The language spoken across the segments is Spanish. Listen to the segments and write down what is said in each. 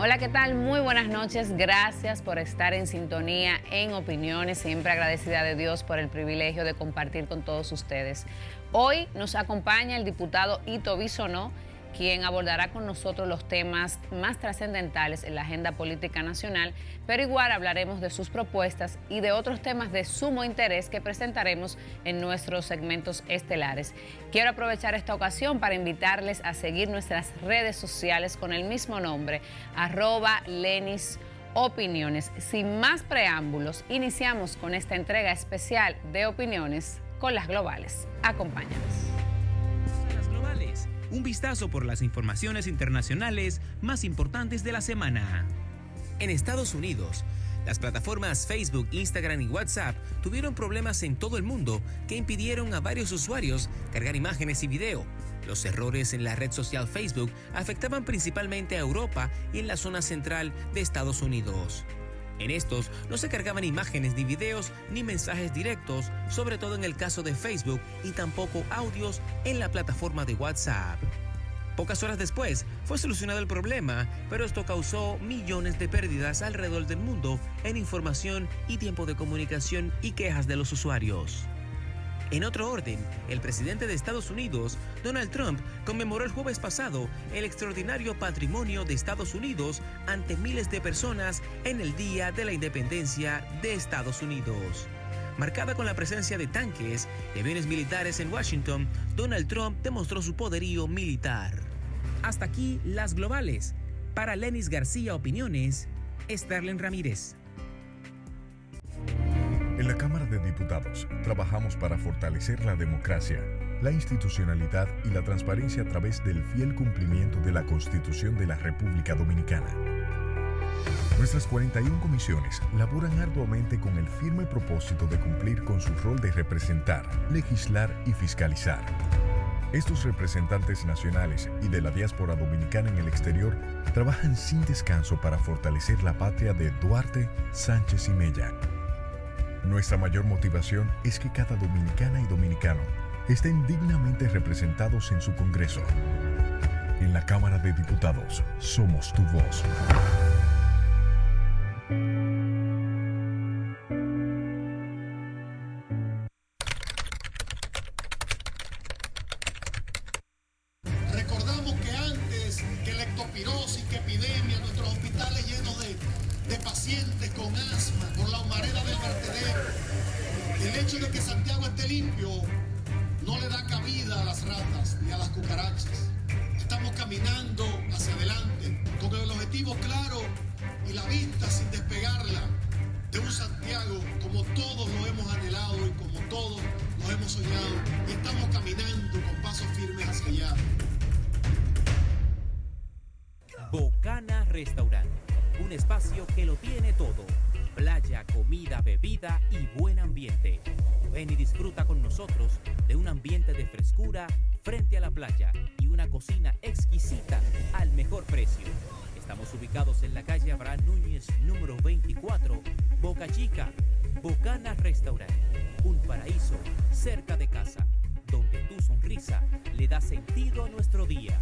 Hola, ¿qué tal? Muy buenas noches. Gracias por estar en sintonía en Opiniones. Siempre agradecida de Dios por el privilegio de compartir con todos ustedes. Hoy nos acompaña el diputado Ito Bisonó, quien abordará con nosotros los temas más trascendentales en la agenda política nacional, pero igual hablaremos de sus propuestas y de otros temas de sumo interés que presentaremos en nuestros segmentos estelares. Quiero aprovechar esta ocasión para invitarles a seguir nuestras redes sociales con el mismo nombre, @LenisOpiniones. Sin más preámbulos, iniciamos con esta entrega especial de Opiniones con las globales. Acompáñanos. Un vistazo por las informaciones internacionales más importantes de la semana. En Estados Unidos, las plataformas Facebook, Instagram y WhatsApp tuvieron problemas en todo el mundo que impidieron a varios usuarios cargar imágenes y video. Los errores en la red social Facebook afectaban principalmente a Europa y en la zona central de Estados Unidos. En estos no se cargaban imágenes ni videos ni mensajes directos, sobre todo en el caso de Facebook, y tampoco audios en la plataforma de WhatsApp. Pocas horas después fue solucionado el problema, pero esto causó millones de pérdidas alrededor del mundo en información y tiempo de comunicación y quejas de los usuarios. En otro orden, el presidente de Estados Unidos, Donald Trump, conmemoró el jueves pasado el extraordinario patrimonio de Estados Unidos ante miles de personas en el Día de la Independencia de Estados Unidos. Marcada con la presencia de tanques y aviones militares en Washington, Donald Trump demostró su poderío militar. Hasta aquí las globales. Para Lenis García Opiniones, Sterling Ramírez. En la Cámara de Diputados trabajamos para fortalecer la democracia, la institucionalidad y la transparencia a través del fiel cumplimiento de la Constitución de la República Dominicana. Nuestras 41 comisiones laboran arduamente con el firme propósito de cumplir con su rol de representar, legislar y fiscalizar. Estos representantes nacionales y de la diáspora dominicana en el exterior trabajan sin descanso para fortalecer la patria de Duarte, Sánchez y Mella. Nuestra mayor motivación es que cada dominicana y dominicano estén dignamente representados en su Congreso. En la Cámara de Diputados, somos tu voz. Recordamos que antes que la ectopirosis, que epidemia, nuestros hospitales llenos de pacientes con asma, con la humareda del vertedero, el hecho de que Santiago esté limpio no le da cabida a las ratas ni a las cucarachas. Estamos caminando hacia adelante con el objetivo claro y la vista sin despegarla de un Santiago como todos lo hemos anhelado y como todos lo hemos soñado, y estamos caminando con pasos firmes hacia allá. Bocana Restaurant, un espacio que lo tiene todo: playa, comida, bebida y buen ambiente. Ven y disfruta con nosotros de un ambiente de frescura frente a la playa y una cocina exquisita al mejor precio. Estamos ubicados en la calle Abraham Núñez, número 24, Boca Chica. Bocana Restaurant, un paraíso cerca de casa, donde tu sonrisa le da sentido a nuestro día.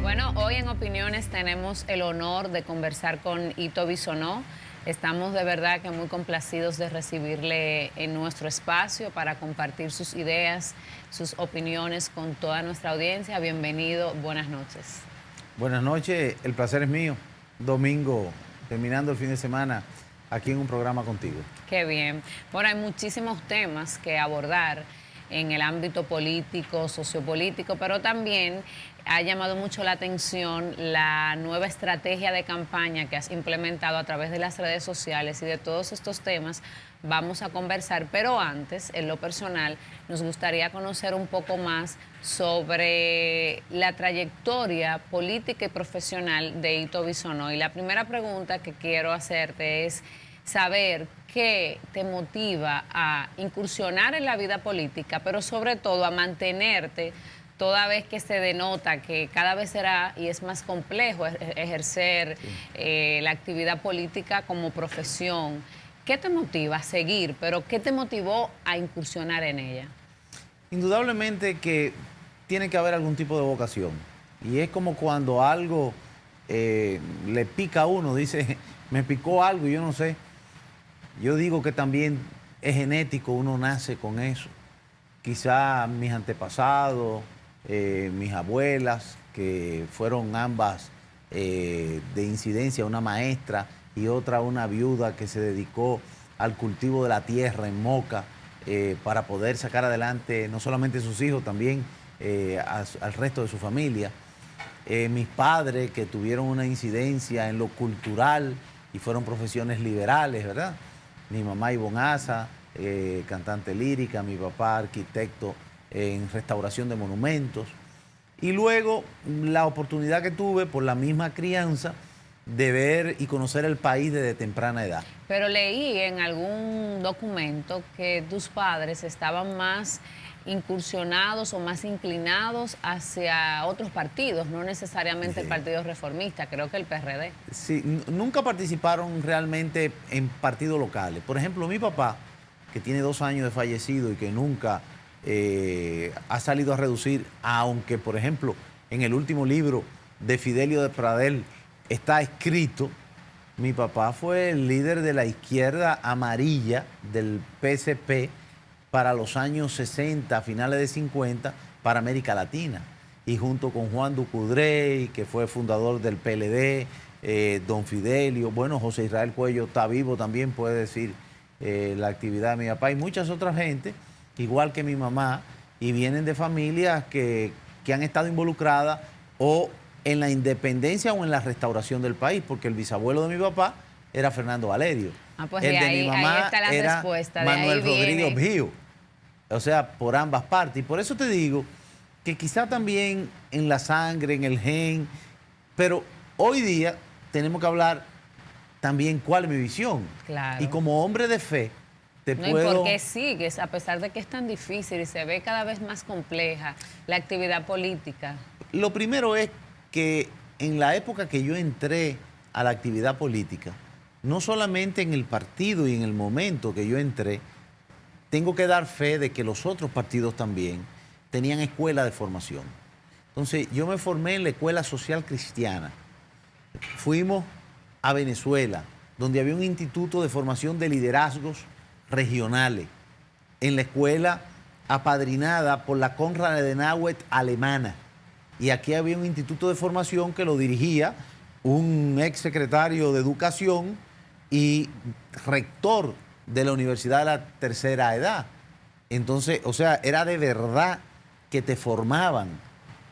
Bueno, hoy en Opiniones tenemos el honor de conversar con Ito Bisonó. Estamos de verdad que muy complacidos de recibirle en nuestro espacio para compartir sus ideas, sus opiniones con toda nuestra audiencia. Bienvenido, buenas noches. Buenas noches, el placer es mío. Domingo, terminando el fin de semana, aquí en un programa contigo. Qué bien. Bueno, hay muchísimos temas que abordar en el ámbito político, sociopolítico, pero también ha llamado mucho la atención la nueva estrategia de campaña que has implementado a través de las redes sociales, y de todos estos temas vamos a conversar. Pero antes, en lo personal, nos gustaría conocer un poco más sobre la trayectoria política y profesional de Ito Bisonó. Y la primera pregunta que quiero hacerte es saber qué te motiva a incursionar en la vida política, pero sobre todo a mantenerte toda vez que se denota que cada vez será y es más complejo ejercer la actividad política como profesión, ¿qué te motiva a seguir? Pero ¿qué te motivó a incursionar en ella? Indudablemente que tiene que haber algún tipo de vocación. Y es como cuando algo le pica a uno, dice, me picó algo y yo no sé. Yo digo que también es genético, uno nace con eso. Quizá mis antepasados, mis abuelas, que fueron ambas de incidencia, una maestra y otra una viuda que se dedicó al cultivo de la tierra en Moca para poder sacar adelante no solamente sus hijos, también al resto de su familia. Mis padres que tuvieron una incidencia en lo cultural y fueron profesiones liberales, ¿verdad? Mi mamá Ivonne Asa, cantante lírica, mi papá arquitecto en restauración de monumentos. Y luego la oportunidad que tuve por la misma crianza de ver y conocer el país desde temprana edad. Pero leí en algún documento que tus padres estaban más incursionados o más inclinados hacia otros partidos, no necesariamente el Partido Reformista, creo que el PRD. Sí, nunca participaron realmente en partidos locales. Por ejemplo, mi papá, que tiene 2 años de fallecido y que nunca ha salido a reducir, aunque, por ejemplo, en el último libro de Fidelio de Pradel está escrito, mi papá fue el líder de la izquierda amarilla del PSP para los años 60, finales de 50, para América Latina. Y junto con Juan Ducudrey, que fue fundador del PLD, don Fidelio, bueno, José Israel Cuello está vivo también, puede decir la actividad de mi papá, y muchas otras gente, igual que mi mamá, y vienen de familias que han estado involucradas o en la independencia o en la restauración del país, porque el bisabuelo de mi papá era Fernando Valerio. Pues el de ahí, mi mamá ahí está la era respuesta. Manuel de ahí Rodríguez viene. Bío. O sea, por ambas partes. Y por eso te digo que quizá también en la sangre, en el gen, pero hoy día tenemos que hablar también cuál es mi visión. Claro. Y como hombre de fe, te No, puedo... ¿y por qué sigues? A pesar de que es tan difícil y se ve cada vez más compleja la actividad política. Lo primero es que en la época que yo entré a la actividad política, no solamente en el partido y en el momento que yo entré, tengo que dar fe de que los otros partidos también tenían escuela de formación. Entonces, yo me formé en la Escuela Social Cristiana. Fuimos a Venezuela, donde había un instituto de formación de liderazgos regionales, en la escuela apadrinada por la Konrad Adenauer alemana. Y aquí había un instituto de formación que lo dirigía un ex secretario de Educación y rector de la Universidad de la Tercera Edad. Entonces, o sea, era de verdad que te formaban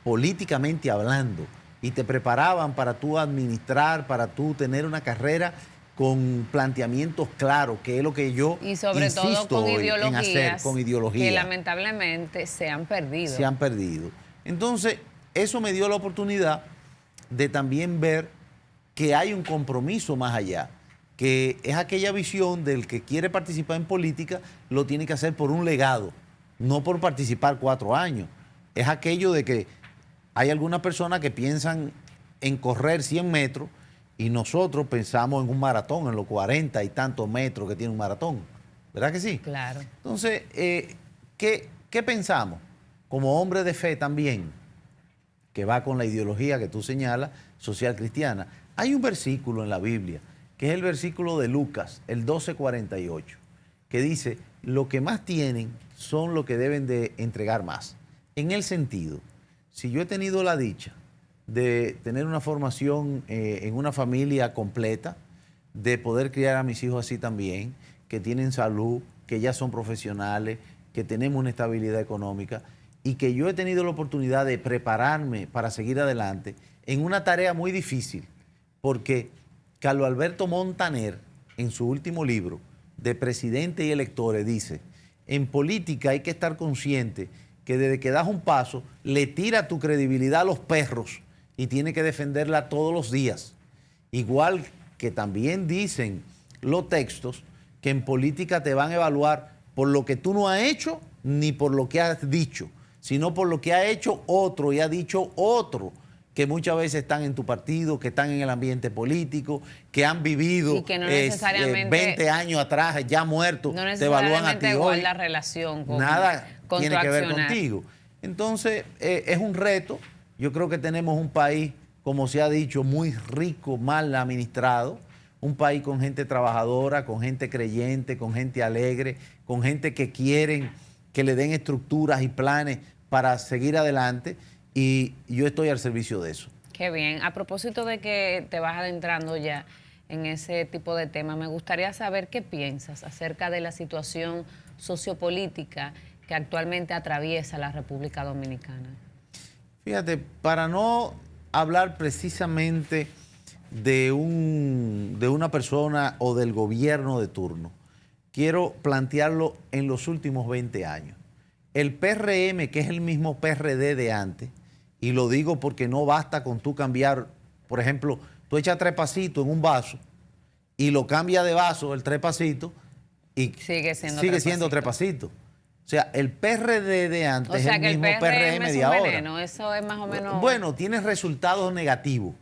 políticamente hablando y te preparaban para tú administrar, para tú tener una carrera con planteamientos claros, que es lo que yo Y sobre todo insisto con hoy en hacer, con ideología. que lamentablemente se han perdido. Se han perdido. Entonces, eso me dio la oportunidad de también ver que hay un compromiso más allá, que es aquella visión del que quiere participar en política, lo tiene que hacer por un legado, no por participar 4 años. Es aquello de que hay algunas personas que piensan en correr 100 metros y nosotros pensamos en un maratón, en los 40 y tantos metros que tiene un maratón. ¿Verdad que sí? Claro. Entonces, ¿qué pensamos? Como hombre de fe también, que va con la ideología que tú señalas, social cristiana. Hay un versículo en la Biblia, que es el versículo de Lucas, el 12:48, que dice, lo que más tienen son lo que deben de entregar más. En el sentido, si yo he tenido la dicha de tener una formación en una familia completa, de poder criar a mis hijos así también, que tienen salud, que ya son profesionales, que tenemos una estabilidad económica, y que yo he tenido la oportunidad de prepararme para seguir adelante en una tarea muy difícil, porque Carlos Alberto Montaner, en su último libro, de Presidente y Electores, dice, en política hay que estar consciente que desde que das un paso, le tira tu credibilidad a los perros y tiene que defenderla todos los días. Igual que también dicen los textos que en política te van a evaluar por lo que tú no has hecho ni por lo que has dicho, sino por lo que ha hecho otro y ha dicho otro, que muchas veces están en tu partido, que están en el ambiente político, que han vivido y que no necesariamente, 20 años atrás, ya muertos, no te evalúan a ti hoy. la relación con, Nada con tiene tu que ver accionar. contigo. Entonces, es un reto. Yo creo que tenemos un país, como se ha dicho, muy rico, mal administrado, un país con gente trabajadora, con gente creyente, con gente alegre, con gente que quieren que le den estructuras y planes para seguir adelante, y yo estoy al servicio de eso. Qué bien. A propósito de que te vas adentrando ya en ese tipo de temas, me gustaría saber qué piensas acerca de la situación sociopolítica que actualmente atraviesa la República Dominicana. Fíjate, para no hablar precisamente de una persona o del gobierno de turno, quiero plantearlo en los últimos 20 años. El PRM, que es el mismo PRD de antes, y lo digo porque no basta con tú cambiar, por ejemplo, tú echas 3 pasitos en un vaso y lo cambias de vaso, el 3 pasitos, y sigue siendo 3 pasitos. O sea, el PRD de antes es el mismo PRM de ahora. Veneno, eso es más o menos... Bueno, tiene resultados negativos,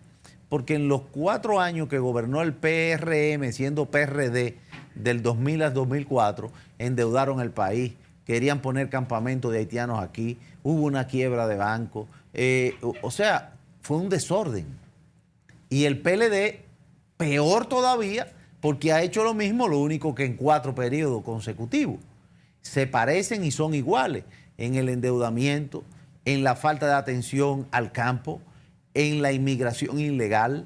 porque en los 4 años que gobernó el PRM, siendo PRD, del 2000 al 2004, endeudaron el país, querían poner campamentos de haitianos aquí, hubo una quiebra de banco, o sea, fue un desorden. Y el PLD, peor todavía, porque ha hecho lo mismo, lo único que en 4 periodos consecutivos. Se parecen y son iguales en el endeudamiento, en la falta de atención al campo, en la inmigración ilegal,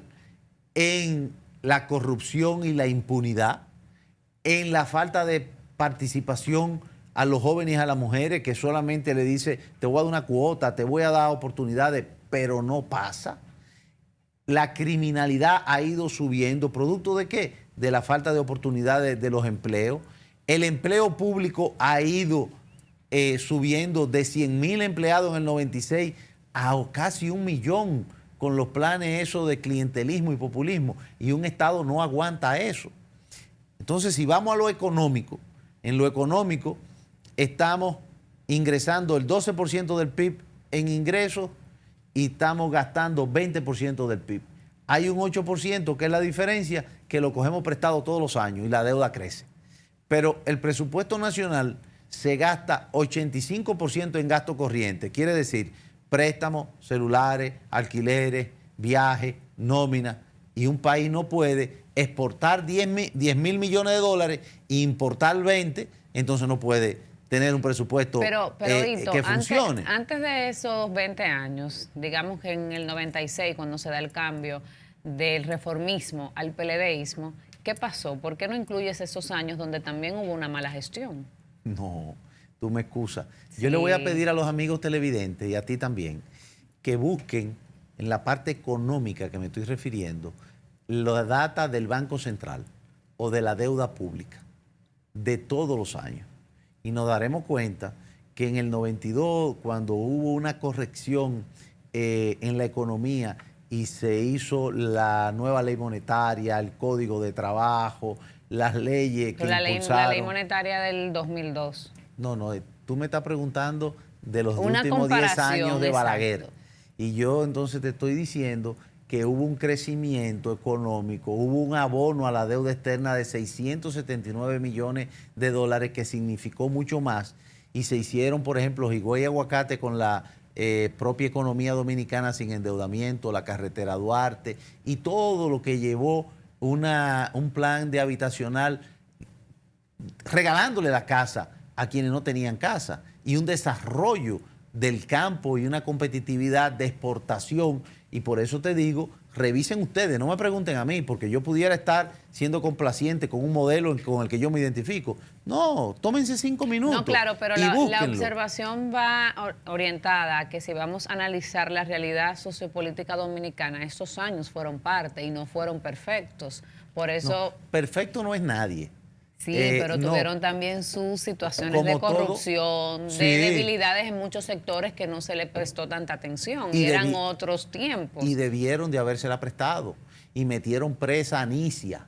en la corrupción y la impunidad, en la falta de participación a los jóvenes y a las mujeres, que solamente le dice, te voy a dar una cuota, te voy a dar oportunidades, pero no pasa. La criminalidad ha ido subiendo, ¿producto de qué? De la falta de oportunidades de los empleos. El empleo público ha ido subiendo de 100,000 empleados en el 96 a casi 1 millón con los planes esos de clientelismo y populismo. Y un Estado no aguanta eso. Entonces, si vamos a lo económico, en lo económico estamos ingresando el 12% del PIB en ingresos y estamos gastando 20% del PIB. Hay un 8% que es la diferencia, que lo cogemos prestado todos los años y la deuda crece. Pero el presupuesto nacional se gasta 85% en gasto corriente, quiere decir préstamos, celulares, alquileres, viajes, nómina, y un país no puede exportar 10 mil millones de dólares e importar 20, entonces no puede tener un presupuesto que funcione. Antes de esos 20 años, digamos que en el 96, cuando se da el cambio del reformismo al PLDismo, ¿qué pasó? ¿Por qué no incluyes esos años donde también hubo una mala gestión? No, tú me excusas. Sí. Yo le voy a pedir a los amigos televidentes y a ti también que busquen en la parte económica que me estoy refiriendo la data del Banco Central o de la deuda pública de todos los años. Y nos daremos cuenta que en el 92, cuando hubo una corrección en la economía y se hizo la nueva ley monetaria, el Código de Trabajo, las leyes que impulsaron... La ley monetaria del 2002. No, tú me estás preguntando de los Una últimos 10 años de exacto. Balaguer. Y yo entonces te estoy diciendo que hubo un crecimiento económico, hubo un abono a la deuda externa de 679 millones de dólares, que significó mucho más, y se hicieron, por ejemplo, Higüey y Aguacate con la propia economía dominicana sin endeudamiento, la carretera Duarte, y todo lo que llevó un plan de habitacional regalándole la casa a quienes no tenían casa, y un desarrollo del campo y una competitividad de exportación. Y por eso te digo, revisen ustedes, no me pregunten a mí, porque yo pudiera estar siendo complaciente con un modelo con el que yo me identifico. No, tómense 5 minutos. No, claro, pero y la observación va orientada a que si vamos a analizar la realidad sociopolítica dominicana, estos años fueron parte y no fueron perfectos. Por eso... No, perfecto no es nadie. Sí, pero tuvieron también sus situaciones como de corrupción, todo, de sí, debilidades en muchos sectores que no se le prestó tanta atención. Y eran otros tiempos. Y debieron de habérsela prestado. Y metieron presa a Nicia.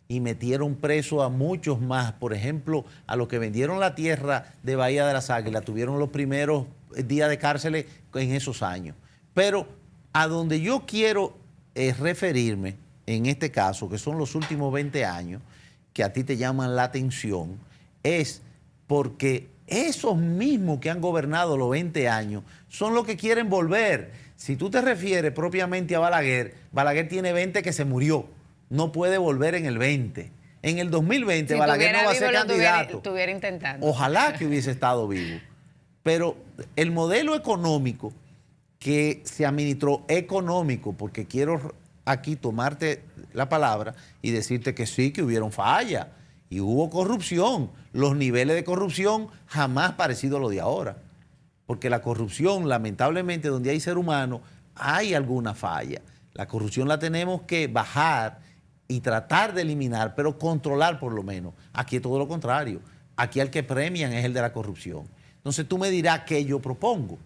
Y metieron preso a muchos más. Por ejemplo, a los que vendieron la tierra de Bahía de las Águilas, tuvieron los primeros días de cárcel en esos años. Pero a donde yo quiero referirme, en este caso, que son los últimos 20 años, que a ti te llaman la atención, es porque esos mismos que han gobernado los 20 años son los que quieren volver. Si tú te refieres propiamente a Balaguer, Balaguer tiene 20 que se murió, no puede volver en el 20. En el 2020 si Balaguer no va a ser candidato. Estuviera intentando. Ojalá que hubiese estado vivo. Pero el modelo económico que se administró porque quiero aquí tomarte la palabra y decirte que sí, que hubieron fallas y hubo corrupción. Los niveles de corrupción jamás parecidos a los de ahora. Porque la corrupción, lamentablemente, donde hay ser humano, hay alguna falla. La corrupción la tenemos que bajar y tratar de eliminar, pero controlar por lo menos. Aquí es todo lo contrario. Aquí al que premian es el de la corrupción. Entonces tú me dirás qué yo propongo.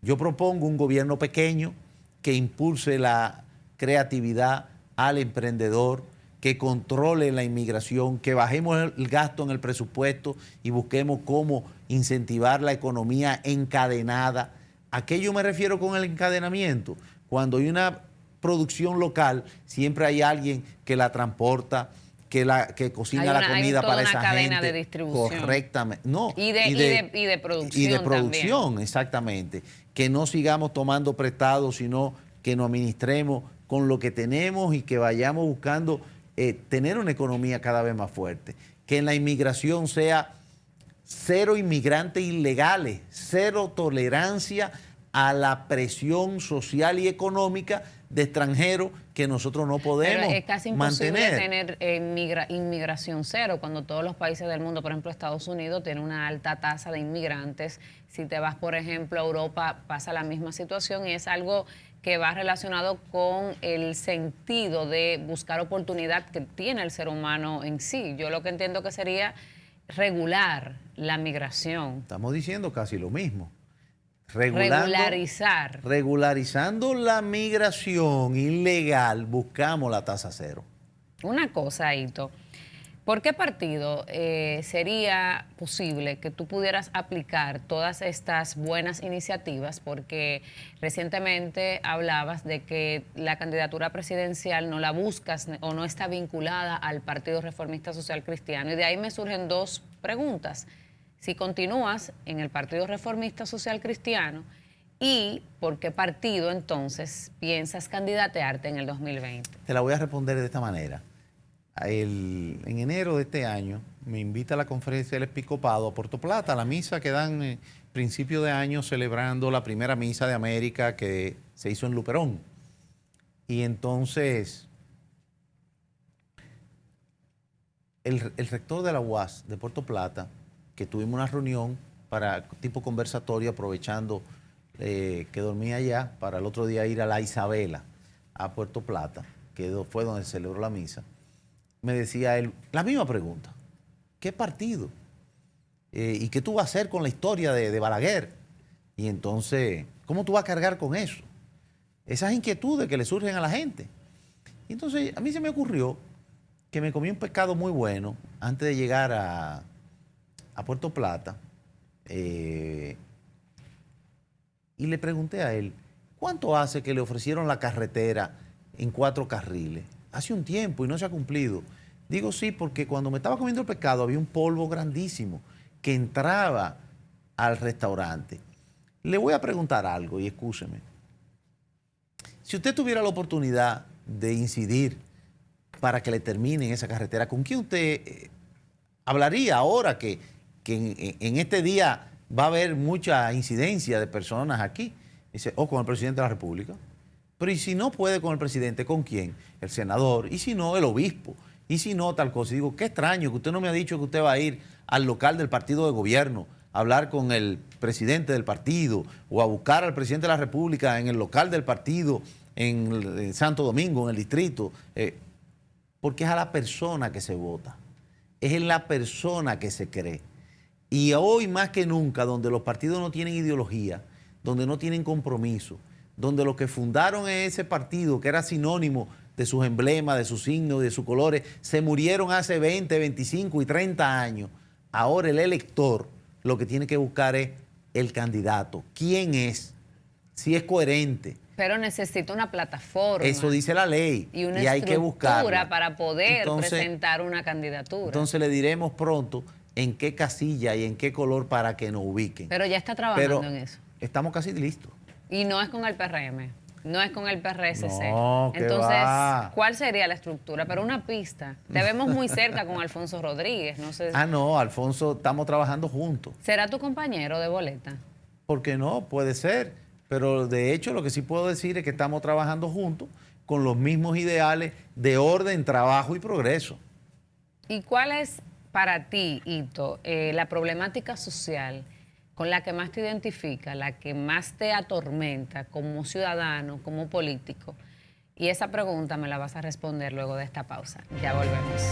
Yo propongo un gobierno pequeño que impulse la creatividad al emprendedor, que controle la inmigración, que bajemos el gasto en el presupuesto y busquemos cómo incentivar la economía encadenada. ¿A qué yo me refiero con el encadenamiento? Cuando hay una producción local, siempre hay alguien que la transporta, que cocina la comida para esa gente. Hay una cadena de distribución. Correctamente. No, y de producción. Y de producción, también. Exactamente. Que no sigamos tomando prestados, sino que nos administremos con lo que tenemos y que vayamos buscando tener una economía cada vez más fuerte. Que en la inmigración sea cero inmigrantes ilegales, cero tolerancia a la presión social y económica de extranjeros que nosotros no podemos mantener. Pero es casi imposible tener inmigración cero cuando todos los países del mundo, por ejemplo Estados Unidos, tiene una alta tasa de inmigrantes. Si te vas, por ejemplo, a Europa, pasa la misma situación y es algo que va relacionado con el sentido de buscar oportunidad que tiene el ser humano en sí. Yo lo que entiendo que sería regular la migración. Estamos diciendo casi lo mismo. Regularizando la migración ilegal, buscamos la tasa cero. Una cosa, Hito. ¿Por qué partido sería posible que tú pudieras aplicar todas estas buenas iniciativas? Porque recientemente hablabas de que la candidatura presidencial no la buscas o no está vinculada al Partido Reformista Social Cristiano. Y de ahí me surgen dos preguntas. Si continúas en el Partido Reformista Social Cristiano y por qué partido entonces piensas candidatearte en el 2020. Te la voy a responder de esta manera. En enero de este año me invita a la conferencia del Episcopado a Puerto Plata, a la misa que dan principio de año celebrando la primera misa de América que se hizo en Luperón. Y entonces el rector de la UAS de Puerto Plata, que tuvimos una reunión para tipo conversatorio, aprovechando que dormía allá, para el otro día ir a la Isabela, a Puerto Plata, que fue donde se celebró la misa, me decía él la misma pregunta. ¿Qué partido? ¿Y qué tú vas a hacer con la historia de Balaguer? Y entonces, ¿cómo tú vas a cargar con eso? Esas inquietudes que le surgen a la gente. Y entonces, a mí se me ocurrió que me comí un pescado muy bueno antes de llegar a Puerto Plata, y le pregunté a él, ¿cuánto hace que le ofrecieron la carretera en 4 carriles? Hace un tiempo y no se ha cumplido. Digo sí, porque cuando me estaba comiendo el pescado había un polvo grandísimo que entraba al restaurante. Le voy a preguntar algo y escúcheme. Si usted tuviera la oportunidad de incidir para que le terminen esa carretera, ¿con quién usted hablaría ahora que en este día va a haber mucha incidencia de personas aquí? Dice, con el presidente de la República. Pero ¿y si no puede con el presidente, con quién? El senador. ¿Y si no, el obispo? ¿Y si no, tal cosa? Y digo, qué extraño que usted no me ha dicho que usted va a ir al local del partido de gobierno a hablar con el presidente del partido o a buscar al presidente de la República en el local del partido en Santo Domingo, en el distrito. Porque es a la persona que se vota. Es en la persona que se cree. Y hoy más que nunca, donde los partidos no tienen ideología, donde no tienen compromiso, donde los que fundaron ese partido, que era sinónimo de sus emblemas, de sus signos, de sus colores, se murieron hace 20, 25 y 30 años. Ahora el elector lo que tiene que buscar es el candidato, quién es, si es coherente. Pero necesita una plataforma. Eso dice la ley. Y una hay que buscarla estructura para poder presentar una candidatura. Entonces le diremos pronto en qué casilla y en qué color para que nos ubiquen. Pero ya está trabajando en eso. Estamos casi listos. Y no es con el PRM, no es con el PRSC. No, ¿qué Entonces, va? ¿cuál sería la estructura? Pero una pista. Te vemos muy cerca con Alfonso Rodríguez. No sé. No, Alfonso, estamos trabajando juntos. ¿Será tu compañero de boleta? ¿Por qué no? Puede ser. Pero de hecho lo que sí puedo decir es que estamos trabajando juntos con los mismos ideales de orden, trabajo y progreso. ¿Y cuál es para ti, Ito, la problemática social con la que más te identifica, la que más te atormenta como ciudadano, como político? Y esa pregunta me la vas a responder luego de esta pausa. Ya volvemos.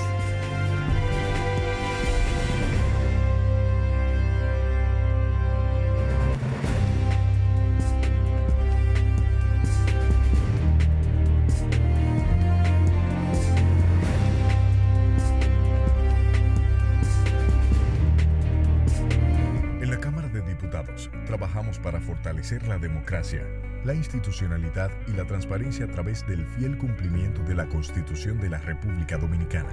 Trabajamos para fortalecer la democracia, la institucionalidad y la transparencia a través del fiel cumplimiento de la Constitución de la República Dominicana.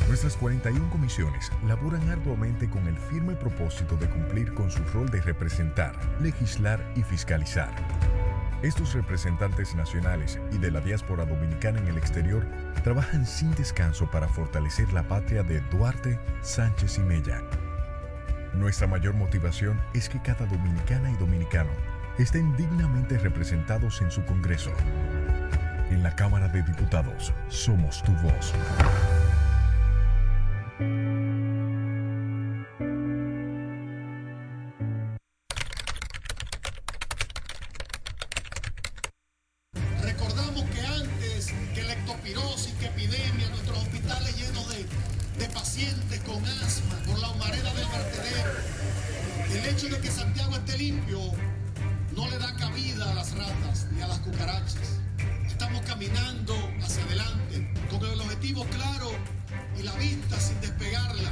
Nuestras 41 comisiones laboran arduamente con el firme propósito de cumplir con su rol de representar, legislar y fiscalizar. Estos representantes nacionales y de la diáspora dominicana en el exterior trabajan sin descanso para fortalecer la patria de Duarte, Sánchez y Mella. Nuestra mayor motivación es que cada dominicana y dominicano estén dignamente representados en su Congreso. En la Cámara de Diputados, somos tu voz. Recordamos que antes que la ectopirosis, que epidemia, nuestros hospitales llenos de pacientes con asma, por la humareda del vertedero, el hecho de que Santiago esté limpio no le da cabida a las ratas ni a las cucarachas. Estamos caminando hacia adelante con el objetivo claro y la vista sin despegarla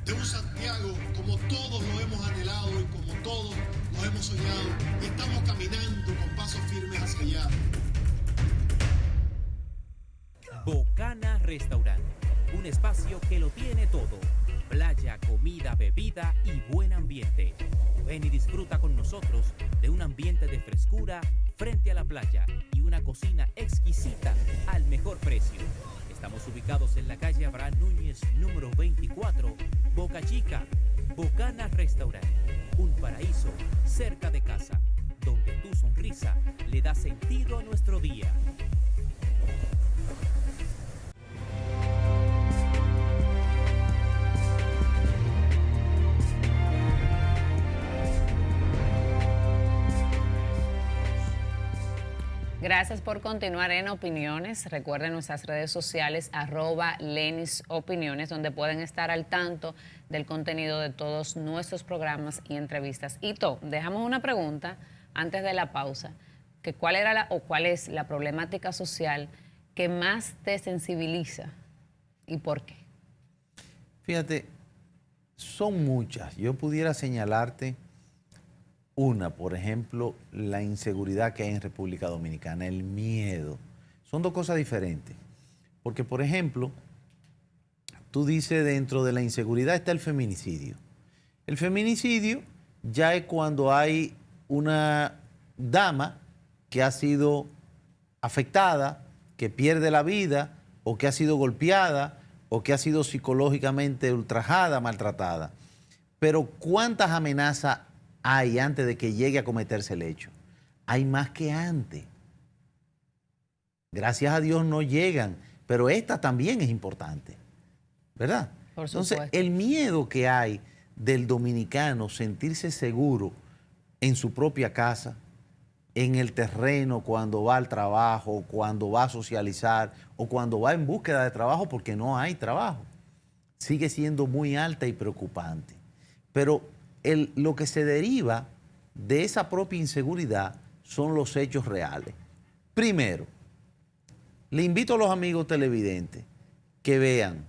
de un Santiago como todos lo hemos anhelado y como todos lo hemos soñado. Y estamos caminando con pasos firmes hacia allá. Bocana Restaurant, un espacio que lo tiene todo. Playa, comida, bebida y buen ambiente. Ven y disfruta con nosotros de un ambiente de frescura frente a la playa y una cocina exquisita al mejor precio. Estamos ubicados en la calle Abraham Núñez, número 24, Boca Chica. Bocana Restaurant, un paraíso cerca de casa, donde tu sonrisa le da sentido a nuestro día. Gracias por continuar en Opiniones. Recuerden nuestras redes sociales, @LenisOpiniones, donde pueden estar al tanto del contenido de todos nuestros programas y entrevistas. Ito, dejamos una pregunta antes de la pausa, que cuál es la problemática social que más te sensibiliza y por qué. Fíjate, son muchas. Yo pudiera señalarte una, por ejemplo, la inseguridad que hay en República Dominicana, el miedo. Son dos cosas diferentes. Porque, por ejemplo, tú dices dentro de la inseguridad está el feminicidio. El feminicidio ya es cuando hay una dama que ha sido afectada, que pierde la vida, o que ha sido golpeada, o que ha sido psicológicamente ultrajada, maltratada. Pero ¿cuántas amenazas hay antes de que llegue a cometerse el hecho? Hay más que antes. Gracias a Dios no llegan, pero esta también es importante, ¿verdad? Por supuesto. Entonces, el miedo que hay del dominicano sentirse seguro en su propia casa, en el terreno, cuando va al trabajo, cuando va a socializar o cuando va en búsqueda de trabajo porque no hay trabajo, sigue siendo muy alta y preocupante. Pero lo que se deriva de esa propia inseguridad son los hechos reales. Primero, le invito a los amigos televidentes que vean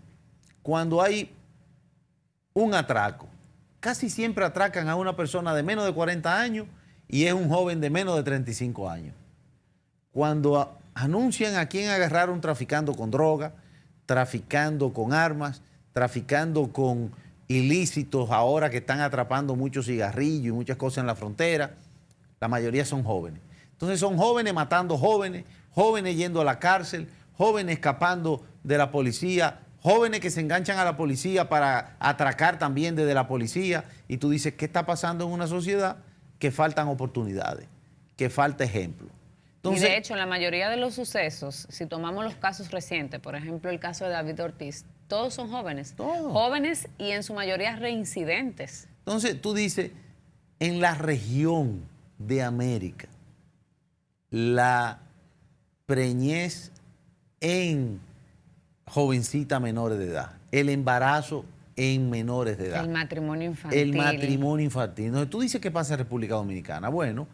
cuando hay un atraco, casi siempre atracan a una persona de menos de 40 años y es un joven de menos de 35 años. Cuando anuncian a quién agarraron traficando con droga, traficando con armas, traficando con ilícitos, ahora que están atrapando muchos cigarrillos y muchas cosas en la frontera, la mayoría son jóvenes. Entonces son jóvenes matando jóvenes, jóvenes yendo a la cárcel, jóvenes escapando de la policía, jóvenes que se enganchan a la policía para atracar también desde la policía. Y tú dices, ¿qué está pasando en una sociedad? Que faltan oportunidades, que falta ejemplo. Entonces, y de hecho, la mayoría de los sucesos, si tomamos los casos recientes, por ejemplo, el caso de David Ortiz, todos son jóvenes. Todos. Jóvenes y en su mayoría reincidentes. Entonces tú dices, en la región de América, la preñez en jovencita menores de edad, el embarazo en menores de edad. El matrimonio infantil. El matrimonio infantil. Entonces tú dices, ¿qué pasa en República Dominicana? Bueno,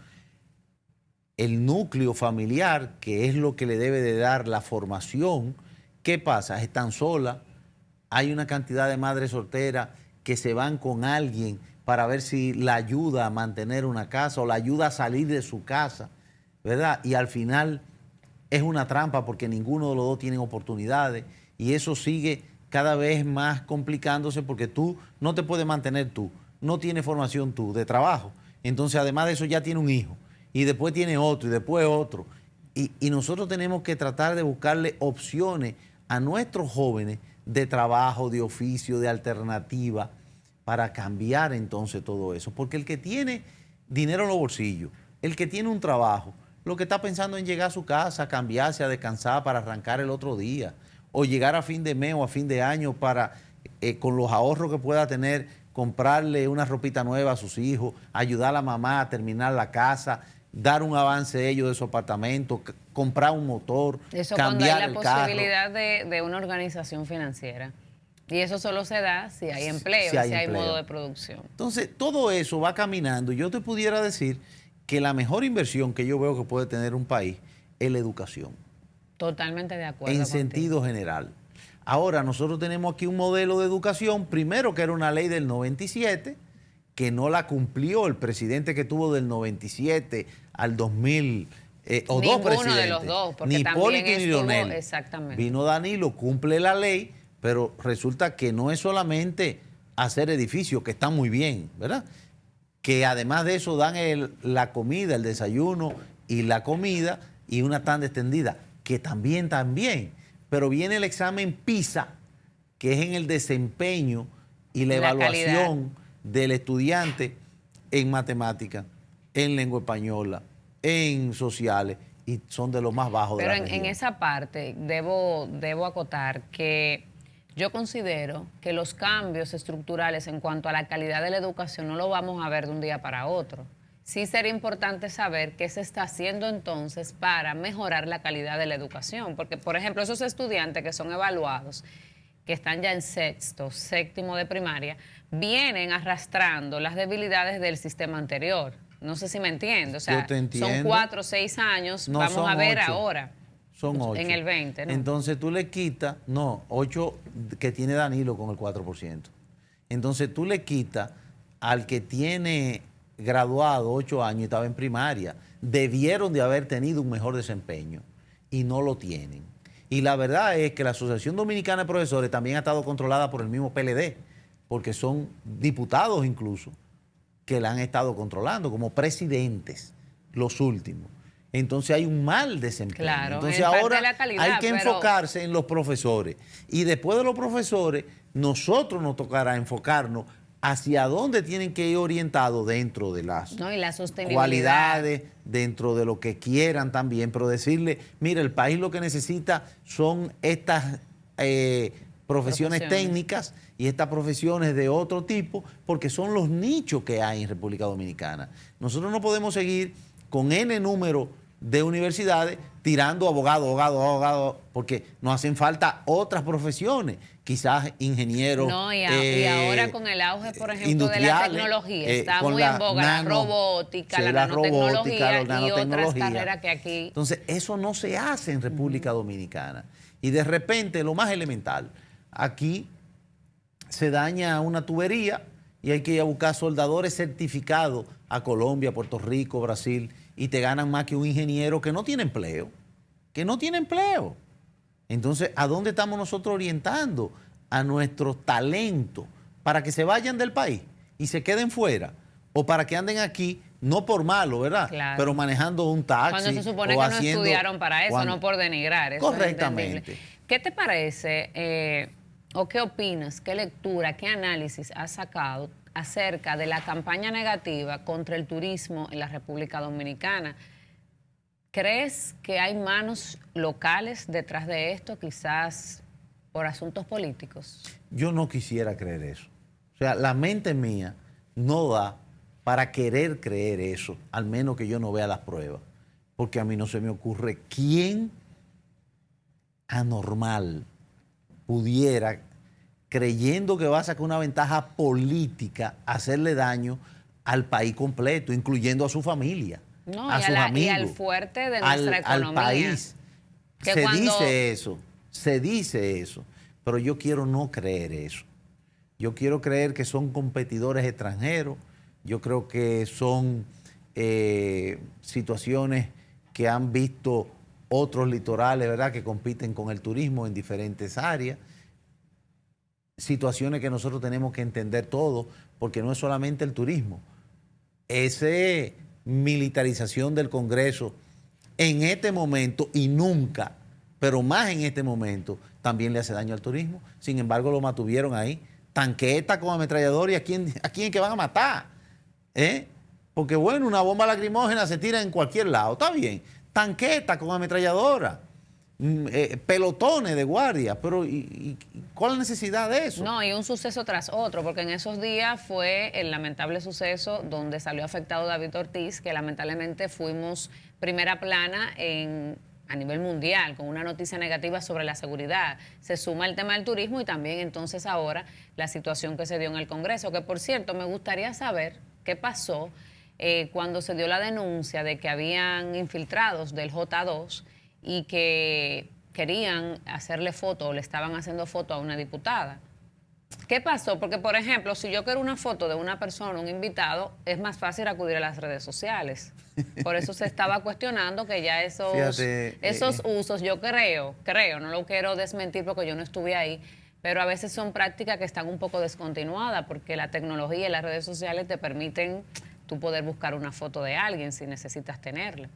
el núcleo familiar, que es lo que le debe de dar la formación, ¿qué pasa? Están solas, hay una cantidad de madres solteras que se van con alguien para ver si la ayuda a mantener una casa o la ayuda a salir de su casa, ¿verdad? Y al final es una trampa porque ninguno de los dos tiene oportunidades y eso sigue cada vez más complicándose porque tú no te puedes mantener tú, no tienes formación tú de trabajo. Entonces, además de eso, ya tiene un hijo y después tiene otro y después otro. Y nosotros tenemos que tratar de buscarle opciones a nuestros jóvenes de trabajo, de oficio, de alternativa, para cambiar entonces todo eso. Porque el que tiene dinero en los bolsillos, el que tiene un trabajo, lo que está pensando en llegar a su casa, cambiarse, a descansar para arrancar el otro día, o llegar a fin de mes o a fin de año para, con los ahorros que pueda tener, comprarle una ropita nueva a sus hijos, ayudar a la mamá a terminar la casa, dar un avance a ellos de su apartamento, comprar un motor, eso cambiar el cuando hay la carro. posibilidad de una organización financiera. Y eso solo se da si hay empleo, Si hay si hay empleo. modo de producción. Entonces, todo eso va caminando. Yo te pudiera decir que la mejor inversión que yo veo que puede tener un país es la educación. Totalmente de acuerdo En contigo. sentido general. Ahora, nosotros tenemos aquí un modelo de educación, primero que era una ley del 97, que no la cumplió el presidente que tuvo del 97 al 2000, o dos Ninguno presidentes. de los dos, porque ni también Hipólito ni estuvo- Leonel. exactamente. Vino Danilo, cumple la ley, pero resulta que no es solamente hacer edificios, que están muy bien, ¿verdad? Que además de eso dan la comida, el desayuno y la comida y una tanda extendida, que también. Pero viene el examen PISA, que es en el desempeño y la evaluación del estudiante en matemática, en lengua española, en sociales, y son de los más bajos Pero de la región. en esa parte debo acotar que yo considero que los cambios estructurales en cuanto a la calidad de la educación no lo vamos a ver de un día para otro. Sí sería importante saber qué se está haciendo entonces para mejorar la calidad de la educación. Porque, por ejemplo, esos estudiantes que son evaluados, que están ya en sexto, séptimo de primaria, vienen arrastrando las debilidades del sistema anterior. No sé si me entiendo. O sea, Yo te entiendo. son 4 o 6 años, No, vamos son a ver 8. ahora. Son 8. En el 20, ¿no? Entonces tú le quitas, 8 que tiene Danilo con el 4%. Entonces tú le quitas al que tiene graduado 8 años y estaba en primaria. Debieron de haber tenido un mejor desempeño y no lo tienen. Y la verdad es que la Asociación Dominicana de Profesores también ha estado controlada por el mismo PLD, porque son diputados incluso que la han estado controlando como presidentes, los últimos. Entonces hay un mal desempeño. Claro, Entonces en parte ahora de la calidad, hay que pero- enfocarse en los profesores. Y después de los profesores, nosotros nos tocará enfocarnos hacia dónde tienen que ir orientados dentro de las No, y la sostenibilidad. cualidades, dentro de lo que quieran también, pero decirle, mira, el país lo que necesita son estas profesiones técnicas y estas profesiones de otro tipo, porque son los nichos que hay en República Dominicana. Nosotros no podemos seguir con N número de universidades tirando abogado, porque nos hacen falta otras profesiones, quizás ingenieros. No, y ahora con el auge, por ejemplo, de la industriales, tecnología, está con muy en boga la nano- robótica, sí, la la robótica, nanotecnología la y otras nanotecnología. carreras que aquí... Entonces, eso no se hace en República Dominicana. Y de repente, lo más elemental, aquí se daña una tubería y hay que ir a buscar soldadores certificados a Colombia, Puerto Rico, Brasil, y te ganan más que un ingeniero que no tiene empleo. Que no tiene empleo. Entonces, ¿a dónde estamos nosotros orientando a nuestros talentos para que se vayan del país y se queden fuera? O para que anden aquí, no por malo, ¿verdad? Claro. Pero manejando un taxi. Cuando se supone o que haciendo, no estudiaron para eso, cuando, no por denigrar. Eso correctamente. Es entendible. ¿Qué te parece o qué opinas, qué lectura, qué análisis has sacado acerca de la campaña negativa contra el turismo en la República Dominicana? ¿Crees que hay manos locales detrás de esto, quizás por asuntos políticos? Yo no quisiera creer eso. O sea, la mente mía no da para querer creer eso, al menos que yo no vea las pruebas. Porque a mí no se me ocurre quién anormal pudiera, creyendo que va a sacar una ventaja política, hacerle daño al país completo, incluyendo a su familia, No, a sus amigos, y al fuerte de nuestra economía. al país. Que Se cuando- dice eso, pero yo quiero no creer eso. Yo quiero creer que son competidores extranjeros, yo creo que son situaciones que han visto otros litorales, ¿verdad?, que compiten con el turismo en diferentes áreas. Situaciones que nosotros tenemos que entender todo, porque no es solamente el turismo. Esa militarización del Congreso en este momento y nunca, pero más en este momento, también le hace daño al turismo. Sin embargo, lo mantuvieron ahí. Tanqueta con ametrallador, ¿y a quién es que van a matar? Porque bueno, una bomba lacrimógena se tira en cualquier lado, está bien. Tanqueta con ametralladora, pelotones de guardia, pero ¿y cuál es la necesidad de eso? No, y un suceso tras otro, porque en esos días fue el lamentable suceso donde salió afectado David Ortiz, que lamentablemente fuimos primera plana a nivel mundial, con una noticia negativa sobre la seguridad. Se suma el tema del turismo y también entonces ahora la situación que se dio en el Congreso, que por cierto me gustaría saber qué pasó cuando se dio la denuncia de que habían infiltrados del J2 y que querían hacerle foto o le estaban haciendo foto a una diputada. ¿Qué pasó? Porque, por ejemplo, si yo quiero una foto de una persona, un invitado, es más fácil acudir a las redes sociales. Por eso se estaba cuestionando que ya esos usos, yo creo, no lo quiero desmentir porque yo no estuve ahí, pero a veces son prácticas que están un poco descontinuadas porque la tecnología y las redes sociales te permiten tú poder buscar una foto de alguien si necesitas tenerla.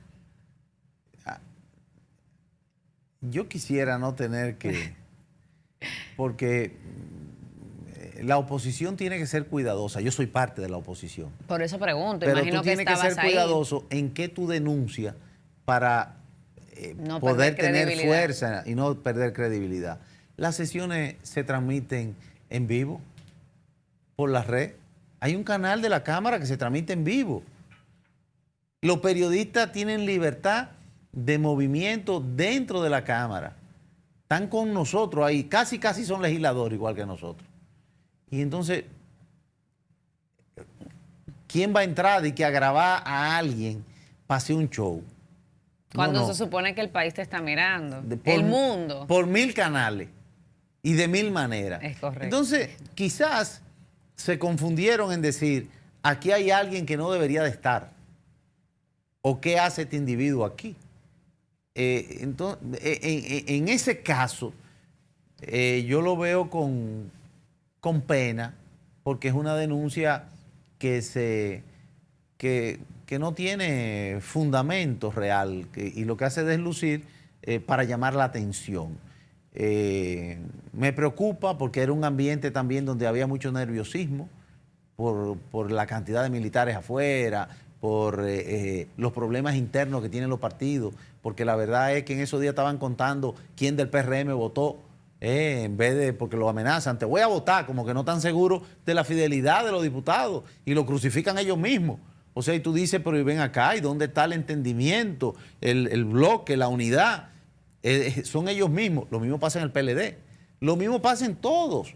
Yo quisiera no tener que, porque la oposición tiene que ser cuidadosa. Yo soy parte de la oposición. Por eso pregunto, pero imagino tú que tienes que estabas ser cuidadoso en qué tú denuncias para no poder tener credibilidad. fuerza y no perder credibilidad. Las sesiones se transmiten en vivo por la red. Hay un canal de la Cámara que se transmite en vivo. Los periodistas tienen libertad de movimiento dentro de la Cámara. Están con nosotros ahí, casi son legisladores igual que nosotros. Y entonces, ¿quién va a entrar y que a grabar a alguien para hacer un show? Cuando se supone que el país te está mirando, Por, el mundo. Por 1000 canales y de 1000 maneras. Es correcto. Entonces, quizás se confundieron en decir, aquí hay alguien que no debería de estar. ¿O qué hace este individuo aquí? Entonces, en ese caso, yo lo veo con pena, porque es una denuncia que no tiene fundamento real y lo que hace es deslucir para llamar la atención. Me preocupa porque era un ambiente también donde había mucho nerviosismo por la cantidad de militares afuera, por los problemas internos que tienen los partidos, porque la verdad es que en esos días estaban contando quién del PRM votó, en vez de, porque lo amenazan, te voy a votar, como que no están seguros de la fidelidad de los diputados y lo crucifican ellos mismos. O sea, y tú dices, pero ven acá, ¿y dónde está el entendimiento, el bloque, la unidad? Son ellos mismos. Lo mismo pasa en el PLD. Lo mismo pasa en todos.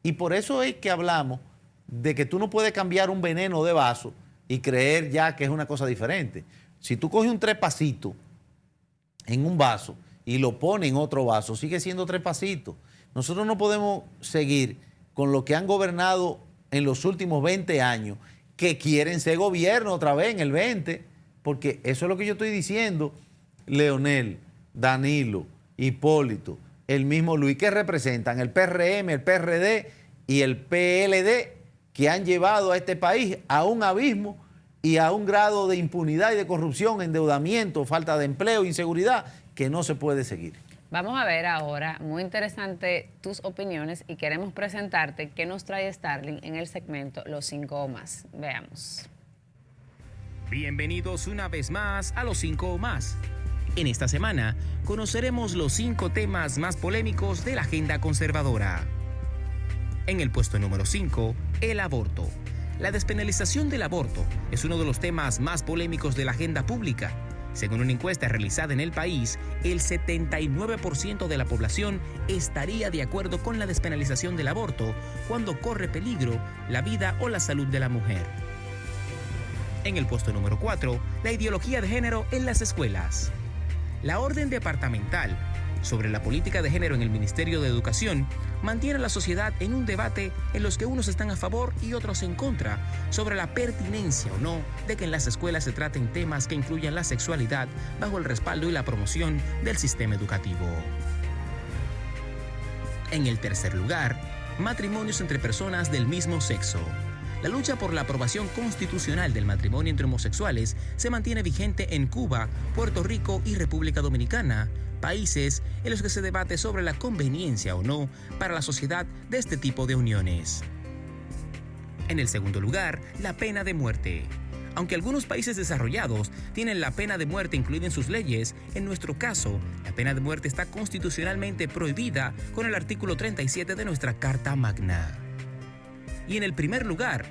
Y por eso es que hablamos de que tú no puedes cambiar un veneno de vaso y creer ya que es una cosa diferente. Si tú coges un trepacito en un vaso y lo pones en otro vaso, sigue siendo trepacito. Nosotros no podemos seguir con lo que han gobernado en los últimos 20 años que quieren ser gobierno otra vez en el 20, porque eso es lo que yo estoy diciendo. Leonel, Danilo, Hipólito, el mismo Luis, que representan el PRM, el PRD y el PLD, que han llevado a este país a un abismo y a un grado de impunidad y de corrupción, endeudamiento, falta de empleo, inseguridad, que no se puede seguir. Vamos a ver ahora, muy interesante tus opiniones, y queremos presentarte qué nos trae Starling en el segmento Los 5 o más. Veamos. Bienvenidos una vez más a Los 5 o más. En esta semana conoceremos los 5 temas más polémicos de la agenda conservadora. En el puesto número 5, el aborto. La despenalización del aborto es uno de los temas más polémicos de la agenda pública. Según una encuesta realizada en el país, el 79% de la población estaría de acuerdo con la despenalización del aborto cuando corre peligro la vida o la salud de la mujer. En el puesto número 4, la ideología de género en las escuelas. La Orden Departamental sobre la política de género en el Ministerio de Educación mantiene a la sociedad en un debate en los que unos están a favor y otros en contra sobre la pertinencia o no de que en las escuelas se traten temas que incluyan la sexualidad bajo el respaldo y la promoción del sistema educativo. En el tercer lugar, matrimonios entre personas del mismo sexo. La lucha por la aprobación constitucional del matrimonio entre homosexuales se mantiene vigente en Cuba, Puerto Rico y República Dominicana, países en los que se debate sobre la conveniencia o no para la sociedad de este tipo de uniones. En el segundo lugar, la pena de muerte. Aunque algunos países desarrollados tienen la pena de muerte incluida en sus leyes, en nuestro caso, la pena de muerte está constitucionalmente prohibida con el artículo 37 de nuestra Carta Magna. Y en el primer lugar,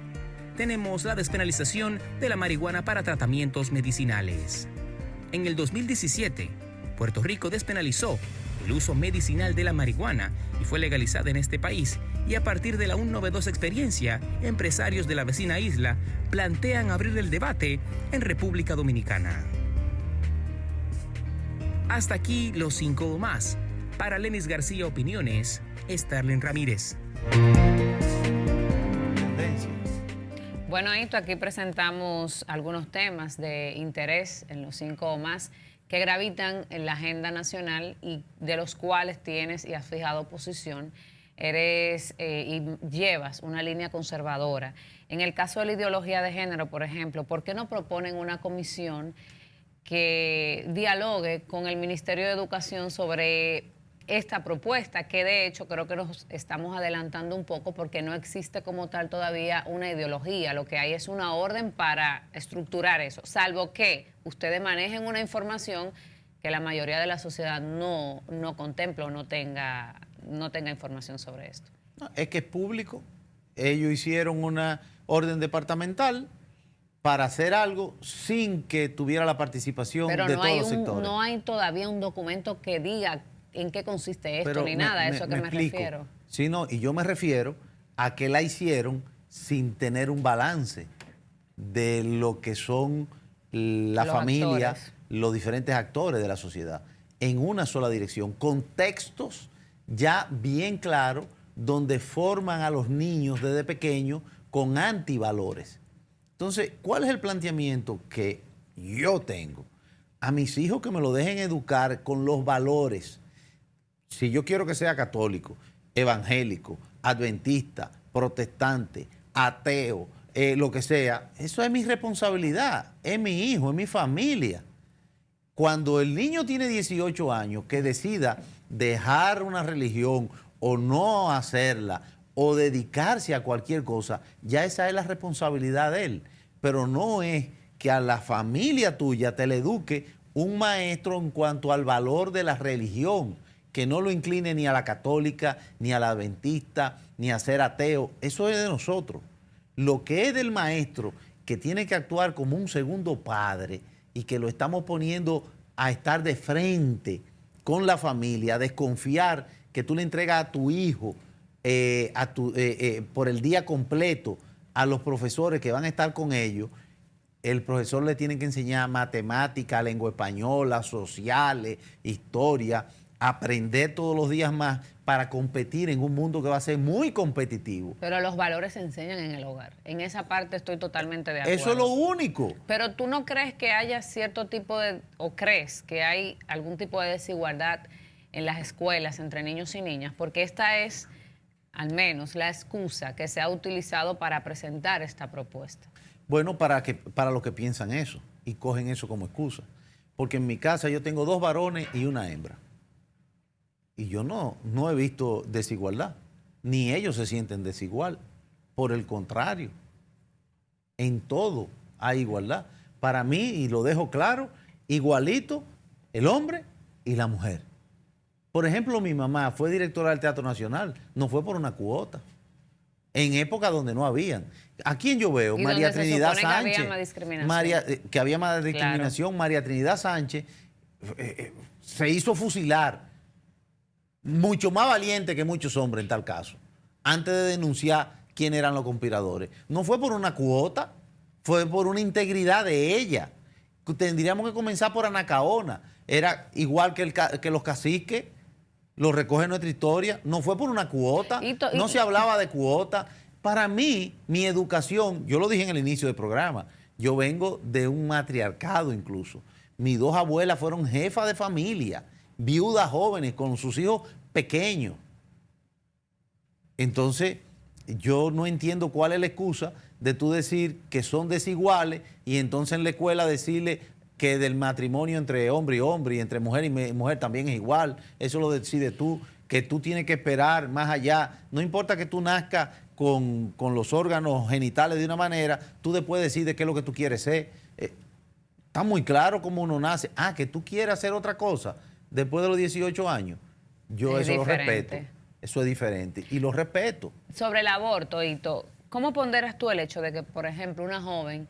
tenemos la despenalización de la marihuana para tratamientos medicinales. En el 2017, Puerto Rico despenalizó el uso medicinal de la marihuana y fue legalizada en este país, y a partir de la aún novedosa experiencia, empresarios de la vecina isla plantean abrir el debate en República Dominicana. Hasta aquí los 5 o más. Para Lenis García Opiniones, Starling Ramírez. Bueno, Hito, aquí presentamos algunos temas de interés en los 5 o más que gravitan en la agenda nacional y de los cuales tienes y has fijado posición. Eres y llevas una línea conservadora. En el caso de la ideología de género, por ejemplo, ¿por qué no proponen una comisión que dialogue con el Ministerio de Educación sobre esta propuesta, que de hecho creo que nos estamos adelantando un poco porque no existe como tal todavía una ideología? Lo que hay es una orden para estructurar eso, salvo que ustedes manejen una información que la mayoría de la sociedad no contempla o no tenga información sobre esto. No, es que es público. Ellos hicieron una orden departamental para hacer algo sin que tuviera la participación de todos los sectores. No hay todavía un documento que diga en qué consiste esto, ni nada, a eso que me refiero. Sí, no, y yo me refiero a que la hicieron sin tener un balance de lo que son la familia, los diferentes actores de la sociedad, en una sola dirección, con textos ya bien claros, donde forman a los niños desde pequeños con antivalores. Entonces, ¿cuál es el planteamiento que yo tengo? A mis hijos que me lo dejen educar con los valores. Si yo quiero que sea católico, evangélico, adventista, protestante, ateo, lo que sea, eso es mi responsabilidad, es mi hijo, es mi familia. Cuando el niño tiene 18 años, que decida dejar una religión o no hacerla o dedicarse a cualquier cosa, ya esa es la responsabilidad de él. Pero no es que a la familia tuya te le eduque un maestro en cuanto al valor de la religión, que no lo incline ni a la católica, ni a la adventista, ni a ser ateo. Eso es de nosotros. Lo que es del maestro, que tiene que actuar como un segundo padre y que lo estamos poniendo a estar de frente con la familia, a desconfiar que tú le entregas a tu hijo por el día completo a los profesores que van a estar con ellos. El profesor le tiene que enseñar matemática, lengua española, sociales, historia, aprender todos los días más para competir en un mundo que va a ser muy competitivo. Pero los valores se enseñan en el hogar. En esa parte estoy totalmente de acuerdo. Eso es lo único. Pero tú no crees que haya cierto tipo de, o crees que hay algún tipo de desigualdad en las escuelas entre niños y niñas, porque esta es, al menos, la excusa que se ha utilizado para presentar esta propuesta. Bueno, para los que piensan eso y cogen eso como excusa. Porque en mi casa yo tengo 2 varones y una hembra. Y yo no he visto desigualdad, ni ellos se sienten desigual. Por el contrario, en todo hay igualdad. Para mí, y lo dejo claro, igualito el hombre y la mujer. Por ejemplo, mi mamá fue directora del Teatro Nacional, no fue por una cuota. En época donde no habían. ¿A quién yo veo? Y María donde se Trinidad supone Sánchez. que había más discriminación. Que había más discriminación. Claro. María Trinidad Sánchez se hizo fusilar. Mucho más valiente que muchos hombres en tal caso, antes de denunciar quién eran los conspiradores. No fue por una cuota, fue por una integridad de ella. Tendríamos que comenzar por Anacaona. Era igual que los caciques, lo recoge nuestra historia. No fue por una cuota, no se hablaba de cuota. Para mí, mi educación, yo lo dije en el inicio del programa, yo vengo de un matriarcado incluso. Mis 2 abuelas fueron jefas de familia, viudas jóvenes con sus hijos pequeños. Entonces, yo no entiendo cuál es la excusa de tú decir que son desiguales y entonces en la escuela decirle que del matrimonio entre hombre y hombre y entre mujer y mujer también es igual. Eso lo decides tú, que tú tienes que esperar más allá. No importa que tú nazcas con los órganos genitales de una manera, tú después decides qué es lo que tú quieres ser. Está muy claro cómo uno nace. Que tú quieres hacer otra cosa después de los 18 años. Yo eso lo respeto. Eso es diferente y lo respeto. Sobre el aborto, Hito, ¿cómo ponderas tú el hecho de que, por ejemplo, una joven,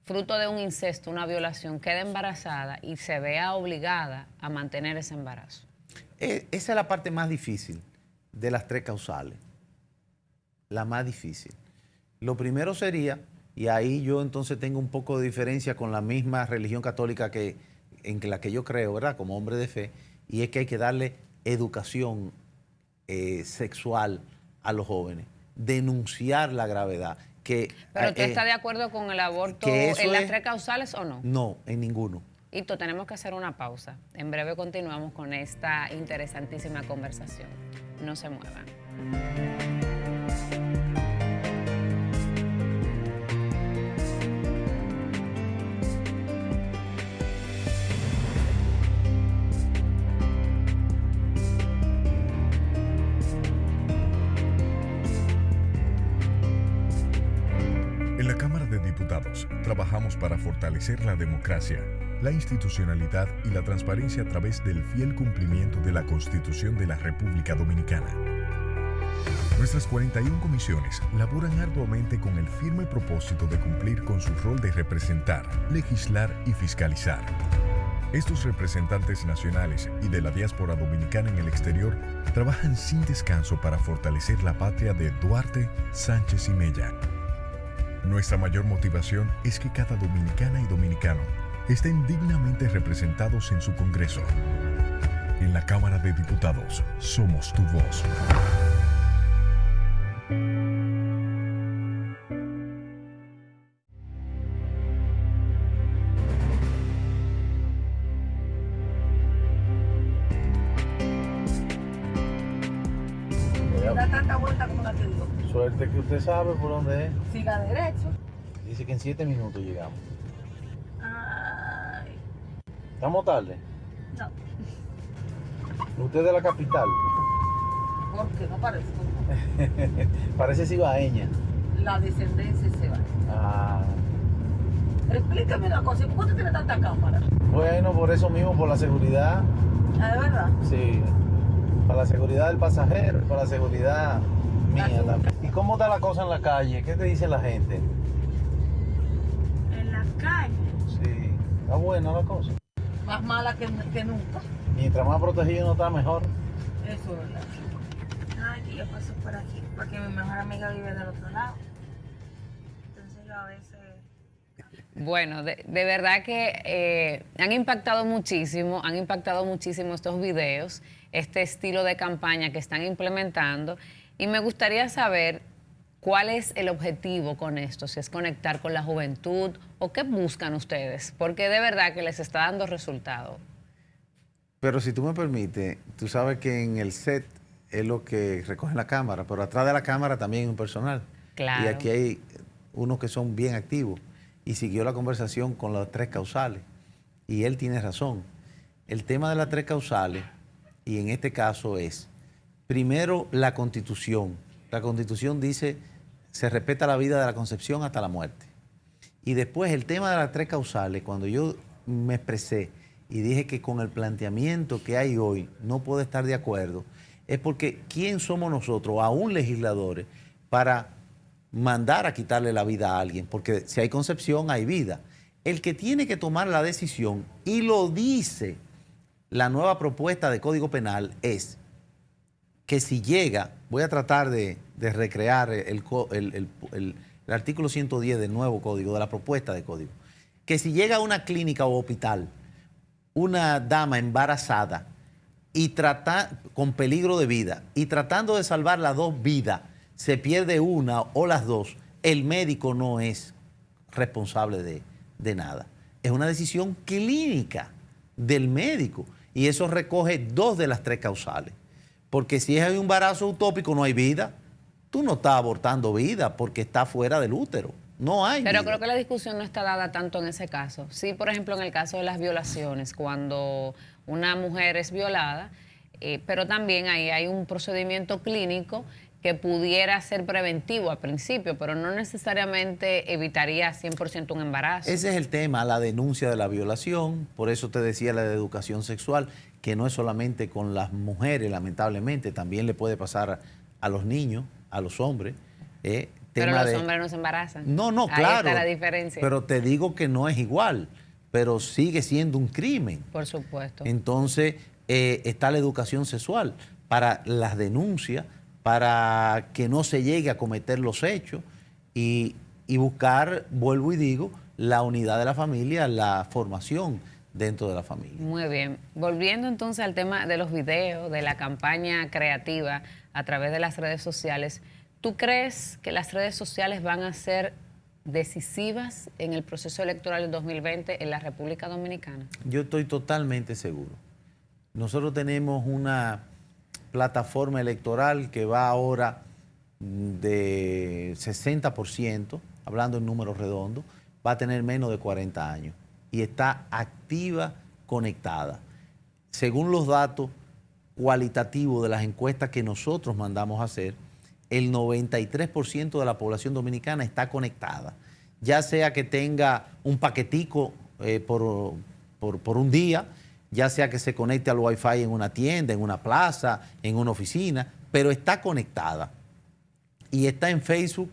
fruto de un incesto, una violación, quede embarazada y se vea obligada a mantener ese embarazo? Esa es la parte más difícil de las 3 causales. La más difícil. Lo primero sería, y ahí yo entonces tengo un poco de diferencia con la misma religión católica en la que yo creo, ¿verdad? Como hombre de fe, y es que hay que darle educación sexual a los jóvenes, denunciar la gravedad. ¿Pero usted está de acuerdo con el aborto en las 3 causales o no? No, en ninguno. Hito, tenemos que hacer una pausa. En breve continuamos con esta interesantísima conversación. No se muevan. En la Cámara de Diputados trabajamos para fortalecer la democracia, la institucionalidad y la transparencia a través del fiel cumplimiento de la Constitución de la República Dominicana. Nuestras 41 comisiones laboran arduamente con el firme propósito de cumplir con su rol de representar, legislar y fiscalizar. Estos representantes nacionales y de la diáspora dominicana en el exterior trabajan sin descanso para fortalecer la patria de Duarte, Sánchez y Mella. Nuestra mayor motivación es que cada dominicana y dominicano estén dignamente representados en su Congreso. En la Cámara de Diputados somos tu voz. Da tanta vuelta como la que dio. Suerte que usted sabe por dónde es. Siga derecho. Dice que en 7 minutos llegamos. Ay, ¿Estamos tarde? no. Usted es de la capital. Porque no parece. Parece cibaeña. La descendencia se va. Ah, Explícame una cosa. ¿Y por qué usted tiene tanta cámara? bueno, por eso mismo, por la seguridad. ¿De verdad? Sí. Para la seguridad del pasajero y para la seguridad mía también. ¿Y cómo está la cosa en la calle? ¿Qué te dice la gente? En la calle. Sí. Está buena la cosa. Más mala que nunca. Mientras más protegido uno está, mejor. Eso es verdad. Ay, que yo paso por aquí. Porque mi mejor amiga vive del otro lado. Entonces yo a veces... Bueno, de verdad que han impactado muchísimo estos videos. este estilo de campaña que están implementando. Y me gustaría saber cuál es el objetivo con esto, si es conectar con la juventud o qué buscan ustedes, porque de verdad que les está dando resultado. Pero si tú me permites, tú sabes que en el set es lo que recoge la cámara, pero atrás de la cámara también hay un personal. Claro. Y aquí hay unos que son bien activos. Y siguió la conversación con las 3 causales. Y él tiene razón. El tema de las 3 causales, y en este caso es, primero, la Constitución. La Constitución dice, se respeta la vida de la concepción hasta la muerte. Y después el tema de las 3 causales, cuando yo me expresé y dije que con el planteamiento que hay hoy no puedo estar de acuerdo, es porque ¿quién somos nosotros, aún legisladores, para mandar a quitarle la vida a alguien? Porque si hay concepción, hay vida. El que tiene que tomar la decisión, y lo dice la nueva propuesta de Código Penal, es que si llega, voy a tratar de recrear el artículo 110 del nuevo código, de la propuesta de código, que si llega a una clínica o hospital una dama embarazada y con peligro de vida, y tratando de salvar las 2 vidas, se pierde una o las 2, el médico no es responsable de nada. Es una decisión clínica del médico, y eso recoge 2 de las 3 causales. Porque si es un embarazo utópico, no hay vida. Tú no estás abortando vida porque está fuera del útero. No hay Pero vida. creo que la discusión no está dada tanto en ese caso. Sí, por ejemplo, en el caso de las violaciones, cuando una mujer es violada, pero también ahí hay un procedimiento clínico que pudiera ser preventivo al principio, pero no necesariamente evitaría 100% un embarazo. Ese es el tema, la denuncia de la violación. Por eso te decía la de educación sexual, que no es solamente con las mujeres, lamentablemente, también le puede pasar a los niños, a los hombres. Pero los hombres no se embarazan. No, Ahí claro. está la diferencia. Pero te digo que no es igual, pero sigue siendo un crimen. Por supuesto. Entonces, está la educación sexual para las denuncias, para que no se llegue a cometer los hechos y buscar, vuelvo y digo, la unidad de la familia, la formación dentro de la familia. Muy bien. Volviendo entonces al tema de los videos, de la campaña creativa a través de las redes sociales, ¿tú crees que las redes sociales van a ser decisivas en el proceso electoral del 2020 en la República Dominicana? Yo estoy totalmente seguro. Nosotros tenemos una plataforma electoral que va ahora de 60%, hablando en números redondos, va a tener menos de 40 años y está activa, conectada. Según los datos cualitativos de las encuestas que nosotros mandamos a hacer, el 93% de la población dominicana está conectada, ya sea que tenga un paquetico por un día, ya sea que se conecte al Wi-Fi en una tienda, en una plaza, en una oficina, pero está conectada. Y está en Facebook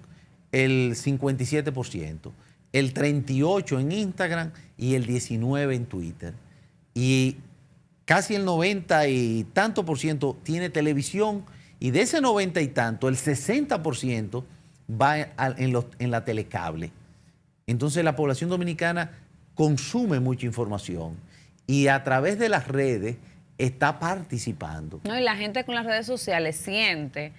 el 57%, el 38% en Instagram y el 19% en Twitter. Y casi el 90 y tanto por ciento tiene televisión, y de ese 90 y tanto, el 60% va en la telecable. Entonces la población dominicana consume mucha información y a través de las redes está participando. No, y la gente con las redes sociales siente,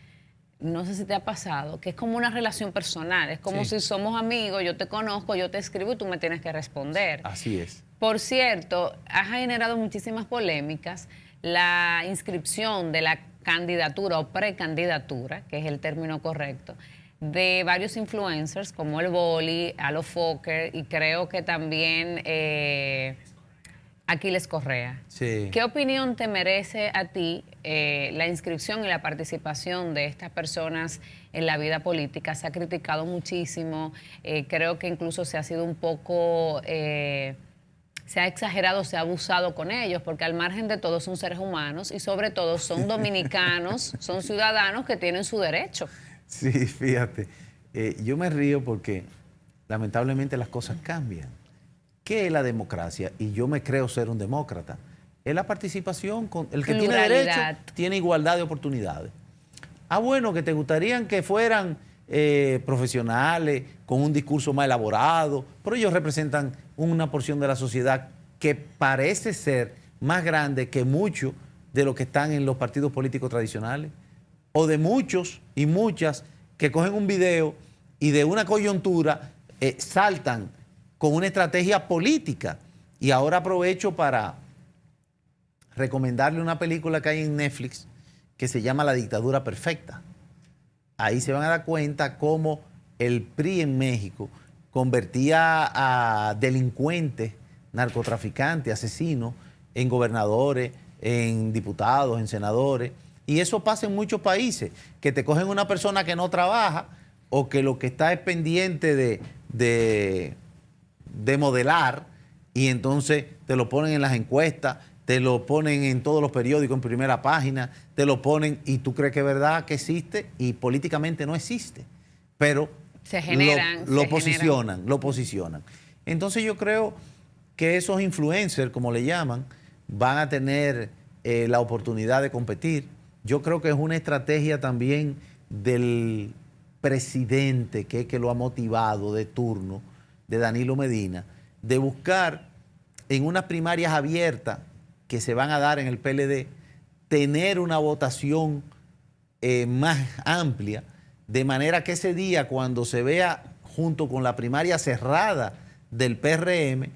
no sé si te ha pasado, que es como una relación personal, es como si somos amigos, yo te conozco, yo te escribo y tú me tienes que responder. Así es. Por cierto, ha generado muchísimas polémicas la inscripción de la candidatura o precandidatura, que es el término correcto, de varios influencers como el Boli, Alo Fokker y creo que también Aquiles Correa. Sí. ¿Qué opinión te merece a ti la inscripción y la participación de estas personas en la vida política? Se ha criticado muchísimo, creo que incluso se ha sido un poco... se ha exagerado, se ha abusado con ellos, porque al margen de todo son seres humanos y sobre todo son dominicanos, son ciudadanos que tienen su derecho. Sí, fíjate, yo me río porque lamentablemente las cosas cambian. ¿Qué es la democracia? Y yo me creo ser un demócrata. Es la participación, con el que tiene derecho tiene igualdad de oportunidades. Ah, bueno, que te gustarían que fueran profesionales, con un discurso más elaborado, pero ellos representan una porción de la sociedad que parece ser más grande que muchos de los que están en los partidos políticos tradicionales, o de muchos y muchas que cogen un video y de una coyuntura saltan con una estrategia política. Y ahora aprovecho para recomendarle una película que hay en Netflix que se llama La Dictadura Perfecta. Ahí se van a dar cuenta cómo el PRI en México convertía a delincuentes, narcotraficantes, asesinos, en gobernadores, en diputados, en senadores. Y eso pasa en muchos países, que te cogen una persona que no trabaja o que lo que está es pendiente de modelar, y entonces te lo ponen en las encuestas, te lo ponen en todos los periódicos en primera página, te lo ponen y tú crees que es verdad que existe y políticamente no existe. Pero lo posicionan. Entonces yo creo que esos influencers, como le llaman, van a tener la oportunidad de competir. Yo creo que es una estrategia también del presidente, que es que lo ha motivado de turno, de Danilo Medina, de buscar en unas primarias abiertas que se van a dar en el PLD, tener una votación más amplia, de manera que ese día, cuando se vea junto con la primaria cerrada del PRM,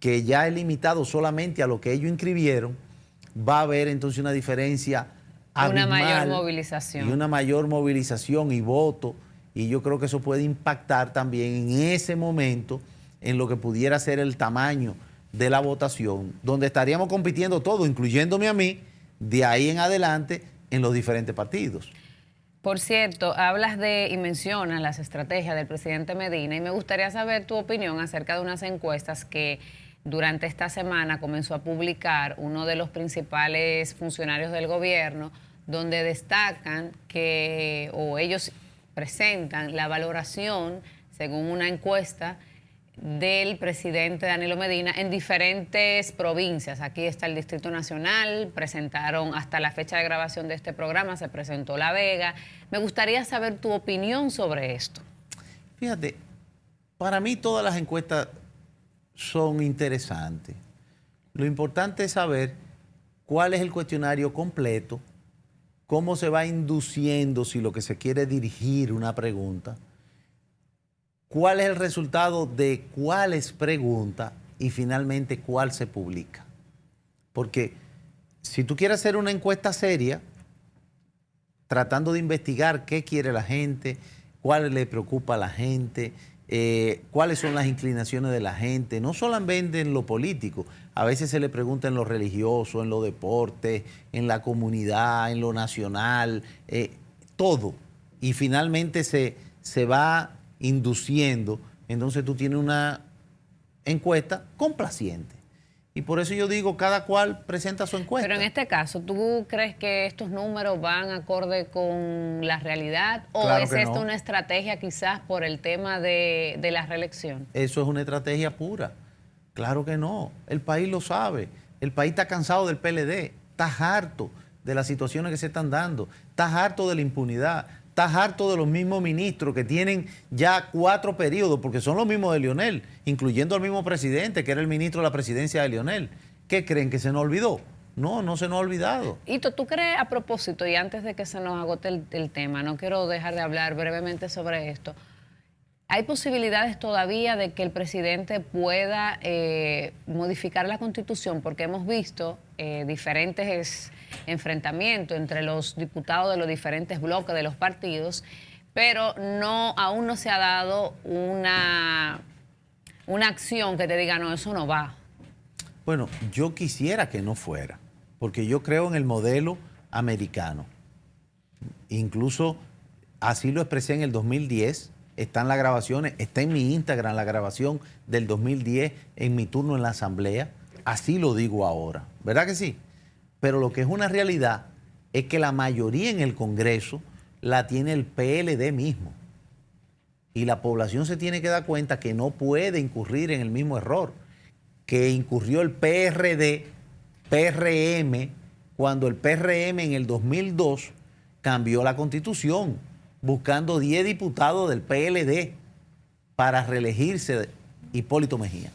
que ya es limitado solamente a lo que ellos inscribieron, va a haber entonces una diferencia abismal, una mayor movilización. Y una mayor movilización y voto, y yo creo que eso puede impactar también en ese momento en lo que pudiera ser el tamaño de la votación, donde estaríamos compitiendo todos, incluyéndome a mí, de ahí en adelante en los diferentes partidos. Por cierto, hablas y mencionas las estrategias del presidente Medina, y me gustaría saber tu opinión acerca de unas encuestas que durante esta semana comenzó a publicar uno de los principales funcionarios del gobierno, donde destacan que, o ellos presentan la valoración, según una encuesta, del presidente Danilo Medina en diferentes provincias. Aquí está el Distrito Nacional, presentaron hasta la fecha de grabación de este programa, se presentó La Vega. Me gustaría saber tu opinión sobre esto. Fíjate, para mí todas las encuestas son interesantes. Lo importante es saber cuál es el cuestionario completo, cómo se va induciendo si lo que se quiere dirigir una pregunta, cuál es el resultado de cuáles preguntas y finalmente cuál se publica. Porque si tú quieres hacer una encuesta seria, tratando de investigar qué quiere la gente, cuál le preocupa a la gente, cuáles son las inclinaciones de la gente, no solamente en lo político, a veces se le pregunta en lo religioso, en lo deporte, en la comunidad, en lo nacional, todo. Y finalmente se va induciendo, entonces tú tienes una encuesta complaciente. Y por eso yo digo, cada cual presenta su encuesta. Pero en este caso, ¿tú crees que estos números van acorde con la realidad? ¿O claro es esto una estrategia quizás por el tema de la reelección? Eso es una estrategia pura. Claro que no. El país lo sabe. El país está cansado del PLD. Está harto de las situaciones que se están dando. Está harto de la impunidad. Estás harto de los mismos ministros que tienen ya 4 periodos, porque son los mismos de Leonel, incluyendo al mismo presidente, que era el ministro de la presidencia de Leonel. ¿Qué creen? ¿Que se nos olvidó? No, no se nos ha olvidado. Hito, ¿tú crees, a propósito, y antes de que se nos agote el tema, no quiero dejar de hablar brevemente sobre esto, ¿hay posibilidades todavía de que el presidente pueda modificar la Constitución? Porque hemos visto diferentes enfrentamientos entre los diputados de los diferentes bloques de los partidos, pero aún no se ha dado una acción que te diga, no, eso no va. Bueno, yo quisiera que no fuera, porque yo creo en el modelo americano. Incluso así lo expresé en el 2010, están las grabaciones, está en mi Instagram la grabación del 2010 en mi turno en la Asamblea, así lo digo ahora, ¿verdad que sí? Pero lo que es una realidad es que la mayoría en el Congreso la tiene el PLD mismo. Y la población se tiene que dar cuenta que no puede incurrir en el mismo error que incurrió el PRD, PRM, cuando el PRM en el 2002 cambió la Constitución, buscando 10 diputados del PLD para reelegirse Hipólito Mejía.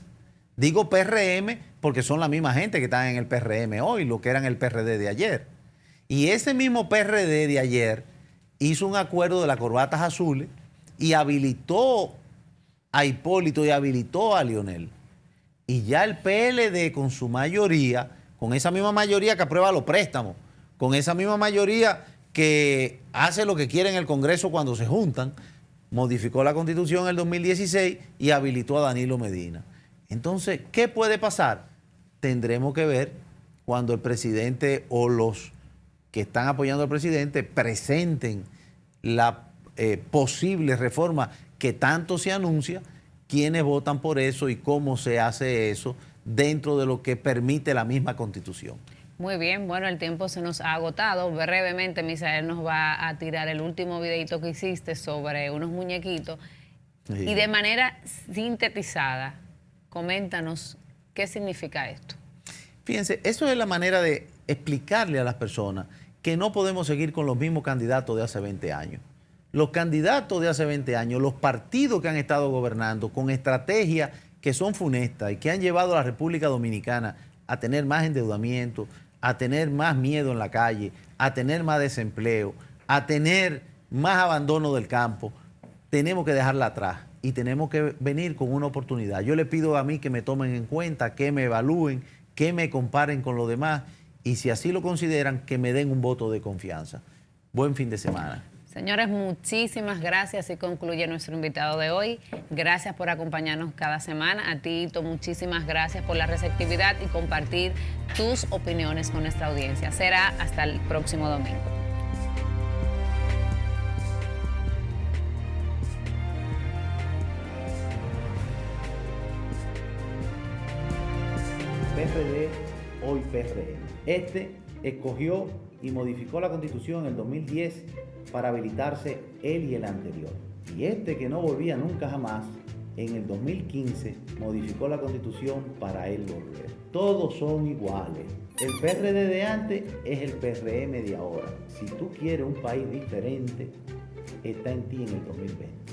Digo PRM porque son la misma gente que están en el PRM hoy, lo que eran el PRD de ayer. Y ese mismo PRD de ayer hizo un acuerdo de las corbatas azules y habilitó a Hipólito y habilitó a Lionel. Y ya el PLD con su mayoría, con esa misma mayoría que aprueba los préstamos, con esa misma mayoría que hace lo que quiere en el Congreso cuando se juntan, modificó la Constitución en el 2016 y habilitó a Danilo Medina. Entonces, ¿qué puede pasar? Tendremos que ver cuando el presidente o los que están apoyando al presidente presenten la posible reforma que tanto se anuncia, quiénes votan por eso y cómo se hace eso dentro de lo que permite la misma Constitución. Muy bien, bueno, el tiempo se nos ha agotado. Brevemente, Misael nos va a tirar el último videito que hiciste sobre unos muñequitos. Sí. Y de manera sintetizada, coméntanos qué significa esto. Fíjense, eso es la manera de explicarle a las personas que no podemos seguir con los mismos candidatos de hace 20 años. Los candidatos de hace 20 años, los partidos que han estado gobernando con estrategias que son funestas y que han llevado a la República Dominicana a tener más endeudamiento, a tener más miedo en la calle, a tener más desempleo, a tener más abandono del campo, tenemos que dejarla atrás y tenemos que venir con una oportunidad. Yo le pido a mí que me tomen en cuenta, que me evalúen, que me comparen con los demás y si así lo consideran, que me den un voto de confianza. Buen fin de semana. Señores, muchísimas gracias. Así concluye nuestro invitado de hoy. Gracias por acompañarnos cada semana. A ti, Tito, muchísimas gracias por la receptividad y compartir tus opiniones con nuestra audiencia. Será hasta el próximo domingo. PRD, hoy PRM. Este escogió y modificó la Constitución en el 2010 para habilitarse él y el anterior. Y este que no volvía nunca jamás, en el 2015 modificó la Constitución para él volver. Todos son iguales. El PRD de antes es el PRM de ahora. Si tú quieres un país diferente, está en ti en el 2020.